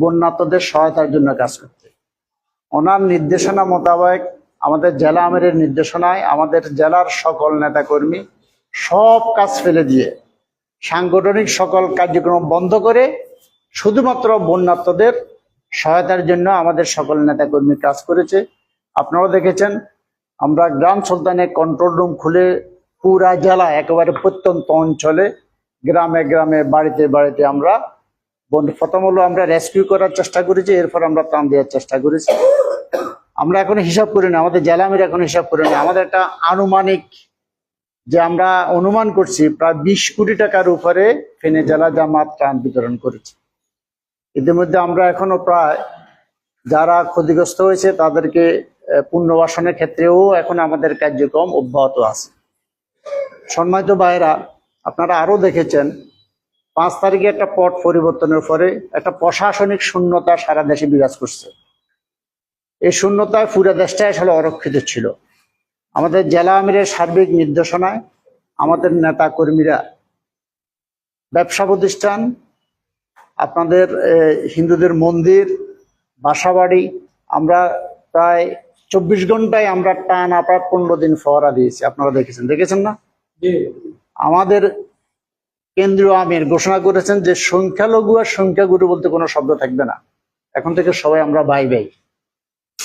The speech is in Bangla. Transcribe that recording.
বন্যার্তদের সহায়তার জন্য কাজ করতে। ওনার নির্দেশনা মোতাবেক, আমাদের জেলা আমিরের নির্দেশনায় আমাদের জেলার সকল নেতাকর্মী সব কাজ ফেলে দিয়ে সাংগঠনিক সকল কার্যক্রম বন্ধ করে শুধুমাত্র বন্যার্তদের সহায়তার জন্য আমাদের সকল নেতাকর্মী কাজ করেছে। আপনারাও দেখেছেন, আমরা গ্রাম সুলতানে কন্ট্রোল রুম খুলে পুরা জেলা একেবারে প্রত্যন্ত অঞ্চলে গ্রামে গ্রামে বাড়িতে বাড়িতে আমরা প্রথম হলো আমরা রেস্কিউ করার চেষ্টা করেছি, এরপর আমরা ত্রাণ দেওয়ার চেষ্টা করেছি। আমরা এখন হিসাব করি না, আমাদের জেলা আমির এখন হিসাব করি না, আমাদের একটা আনুমানিক যে আমরা অনুমান করছি প্রায় 20 কোটি টাকার উপরে ফেনী জেলা জামাত ত্রাণ বিতরণ করেছে। ইতিমধ্যে আমরা এখনো প্রায় যারা ক্ষতিগ্রস্ত হয়েছে তাদেরকে পুনর্বাসনের ক্ষেত্রেও এখন আমাদের কার্যক্রম অব্যাহত আছে। সম্মানিত ভাইরা, আপনারা আরো দেখেছেন 5 তারিখে একটা পট পরিবর্তনের পরে একটা প্রশাসনিক শূন্যতা সারা দেশে বিরাজ করছে। এই শূন্যতায় পুরো দেশটাই আসলে অরক্ষিত ছিল। আমাদের জেলা আমিরের সার্বিক নির্দেশনায় আমাদের নেতা কর্মীরা ব্যবসা প্রতিষ্ঠান, আপনাদের হিন্দুদের মন্দির, বাসাবাড়ি, আমরা প্রায় 24 ঘন্টায় আমরা টানা প্রায় 15 দিন ফহরা দিয়েছি। আপনারা দেখেছেন না? আমাদের কেন্দ্রীয় আমির ঘোষণা করেছেন যে সংখ্যালঘু আর সংখ্যাগুরু বলতে কোনো শব্দ থাকবে না, এখন থেকে সবাই আমরা ভাই ভাই।